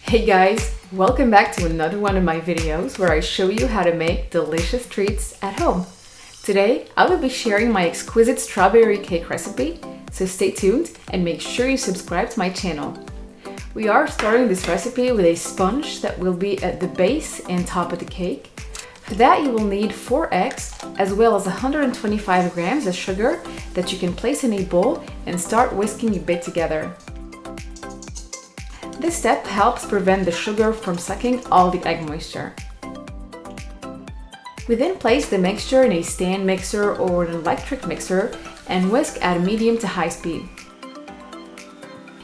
Hey guys, welcome back to another one of my videos where I show you how to make delicious treats at home. Today, I will be sharing my exquisite strawberry cake recipe, so stay tuned and make sure you subscribe to my channel. We are starting this recipe with a sponge that will be at the base and top of the cake. For that, you will need 4 eggs as well as 125 grams of sugar that you can place in a bowl and start whisking a bit together. This step helps prevent the sugar from sucking all the egg moisture. We then place the mixture in a stand mixer or an electric mixer and whisk at medium to high speed.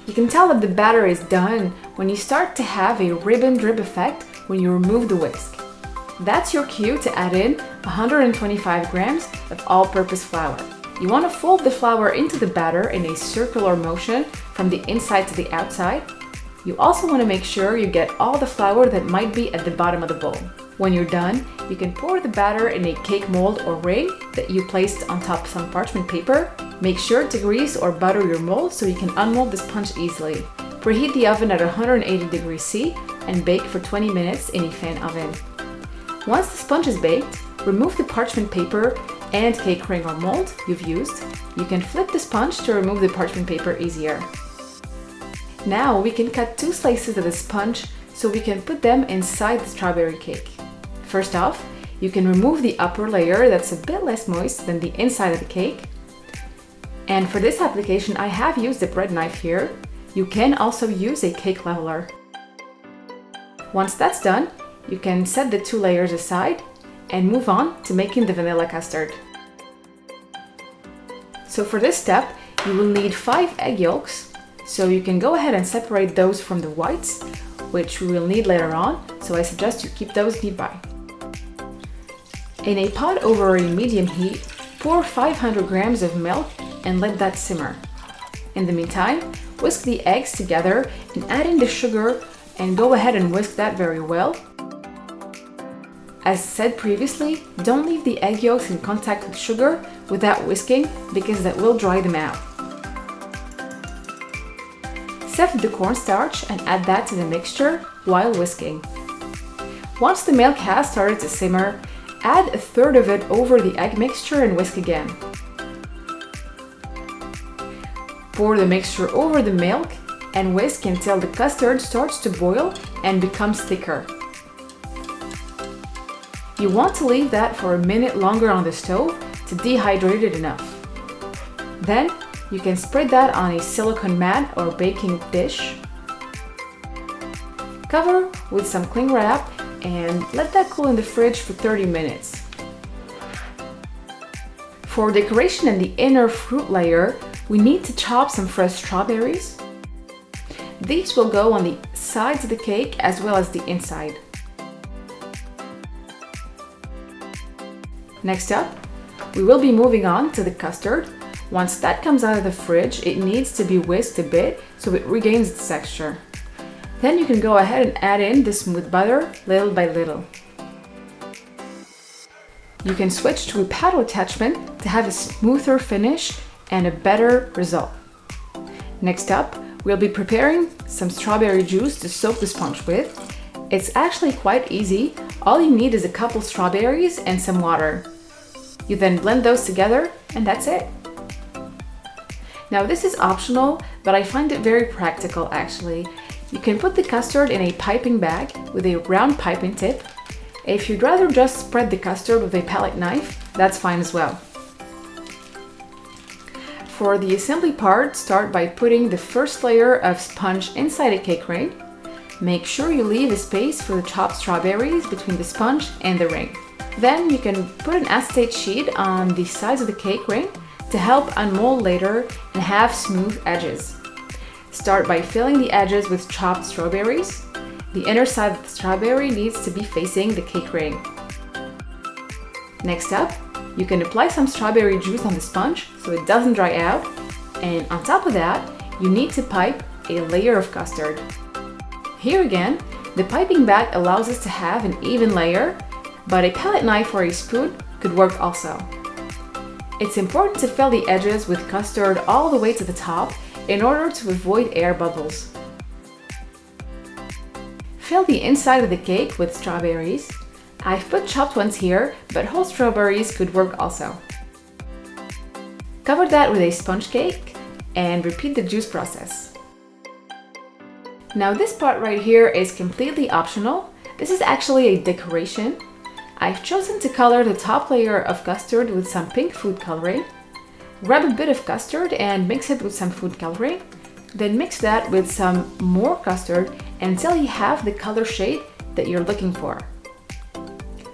You can tell that the batter is done when you start to have a ribbon drip effect when you remove the whisk. That's your cue to add in 125 grams of all-purpose flour. You want to fold the flour into the batter in a circular motion from the inside to the outside. You also want to make sure you get all the flour that might be at the bottom of the bowl. When you're done, you can pour the batter in a cake mold or ring that you placed on top of some parchment paper. Make sure to grease or butter your mold so you can unmold the sponge easily. Preheat the oven at 180 degrees C and bake for 20 minutes in a fan oven. Once the sponge is baked, remove the parchment paper and cake ring or mold you've used. You can flip the sponge to remove the parchment paper easier. Now we can cut 2 slices of the sponge so we can put them inside the strawberry cake. First off, you can remove the upper layer that's a bit less moist than the inside of the cake. And for this application, I have used a bread knife here. You can also use a cake leveler. Once that's done, you can set the 2 layers aside and move on to making the vanilla custard. So for this step, you will need 5 egg yolks. So you can go ahead and separate those from the whites, which we will need later on, so I suggest you keep those nearby. In a pot over a medium heat, pour 500 grams of milk and let that simmer. In the meantime, whisk the eggs together and add in the sugar and go ahead and whisk that very well. As said previously, don't leave the egg yolks in contact with sugar without whisking because that will dry them out. Sift the cornstarch and add that to the mixture while whisking. Once the milk has started to simmer, add 1/3 of it over the egg mixture and whisk again. Pour the mixture over the milk and whisk until the custard starts to boil and becomes thicker. You want to leave that for a minute longer on the stove to dehydrate it enough. Then, you can spread that on a silicone mat or baking dish. Cover with some cling wrap and let that cool in the fridge for 30 minutes. For decoration in the inner fruit layer, we need to chop some fresh strawberries. These will go on the sides of the cake as well as the inside. Next up, we will be moving on to the custard. Once that comes out of the fridge, it needs to be whisked a bit so it regains its texture. Then you can go ahead and add in the smooth butter little by little. You can switch to a paddle attachment to have a smoother finish and a better result. Next up, we'll be preparing some strawberry juice to soak the sponge with. It's actually quite easy. All you need is a couple strawberries and some water. You then blend those together and that's it. Now this is optional, but I find it very practical actually. You can put the custard in a piping bag with a round piping tip. If you'd rather just spread the custard with a palette knife, that's fine as well. For the assembly part, start by putting the first layer of sponge inside a cake ring. Make sure you leave a space for the chopped strawberries between the sponge and the ring. Then you can put an acetate sheet on the sides of the cake ring to help unmold later and have smooth edges. Start by filling the edges with chopped strawberries. The inner side of the strawberry needs to be facing the cake ring. Next up, you can apply some strawberry juice on the sponge so it doesn't dry out, and on top of that, you need to pipe a layer of custard. Here again, the piping bag allows us to have an even layer, but a palette knife or a spoon could work also. It's important to fill the edges with custard all the way to the top in order to avoid air bubbles. fill the inside of the cake with strawberries. I've put chopped ones here, but whole strawberries could work also. Cover that with a sponge cake and repeat the juice process. Now this part right here is completely optional. This is actually a decoration. I've chosen to color the top layer of custard with some pink food coloring. Grab a bit of custard and mix it with some food coloring. Then mix that with some more custard until you have the color shade that you're looking for.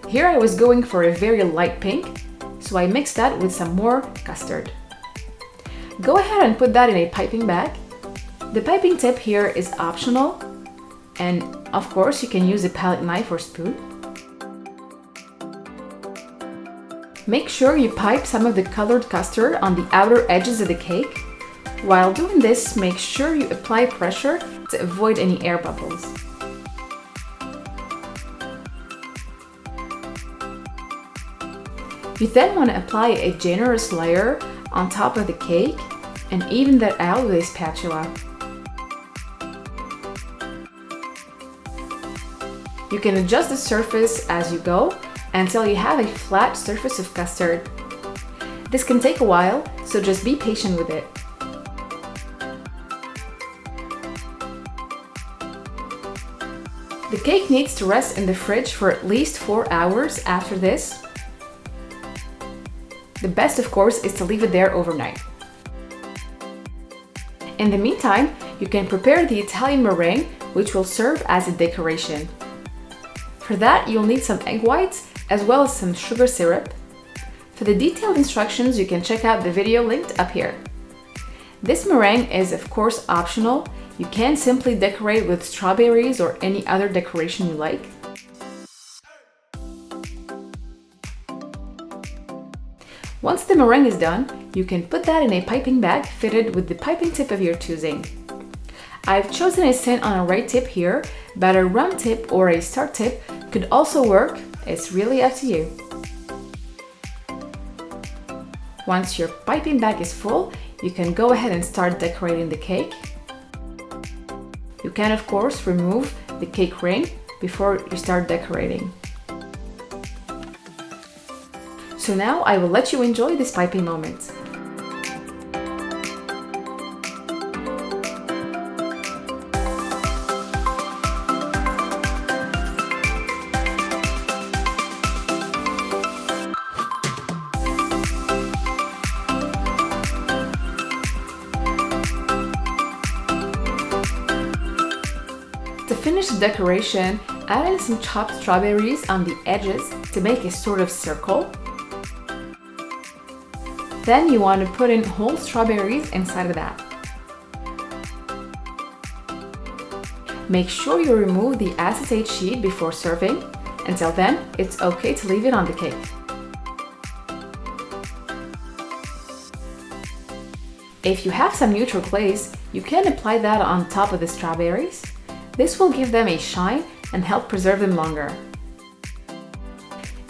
Here I was going for a very light pink, so I mixed that with some more custard. Go ahead and put that in a piping bag. The piping tip here is optional, and of course you can use a palette knife or spoon. Make sure you pipe some of the colored custard on the outer edges of the cake. While doing this, make sure you apply pressure to avoid any air bubbles. You then want to apply a generous layer on top of the cake and even that out with a spatula. You can adjust the surface as you go until you have a flat surface of custard. This can take a while, so just be patient with it. The cake needs to rest in the fridge for at least 4 hours after this. The best, of course, is to leave it there overnight. In the meantime, you can prepare the Italian meringue, which will serve as a decoration. For that, you'll need some egg whites as well as some sugar syrup. For the detailed instructions, you can check out the video linked up here. This meringue is, of course, optional. You can simply decorate with strawberries or any other decoration you like. Once the meringue is done, you can put that in a piping bag fitted with the piping tip of your choosing. I've chosen a Saint Honoré tip here, but a rum tip or a star tip could also work. It's really up to you. Once your piping bag is full, you can go ahead and start decorating the cake. You can, of course, remove the cake ring before you start decorating. So now I will let you enjoy this piping moment. To finish the decoration, add in some chopped strawberries on the edges to make a sort of circle. Then you want to put in whole strawberries inside of that. Make sure you remove the acetate sheet before serving. Until then, it's okay to leave it on the cake. If you have some neutral glaze, you can apply that on top of the strawberries. This will give them a shine and help preserve them longer.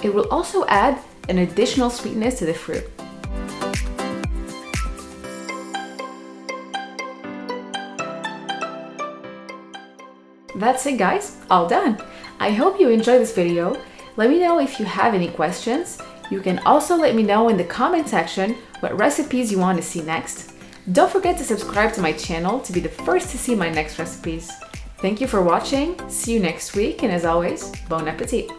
It will also add an additional sweetness to the fruit. That's it, guys, all done. I hope you enjoyed this video. Let me know if you have any questions. You can also let me know in the comment section what recipes you want to see next. Don't forget to subscribe to my channel to be the first to see my next recipes. Thank you for watching, see you next week, and as always, bon appetit!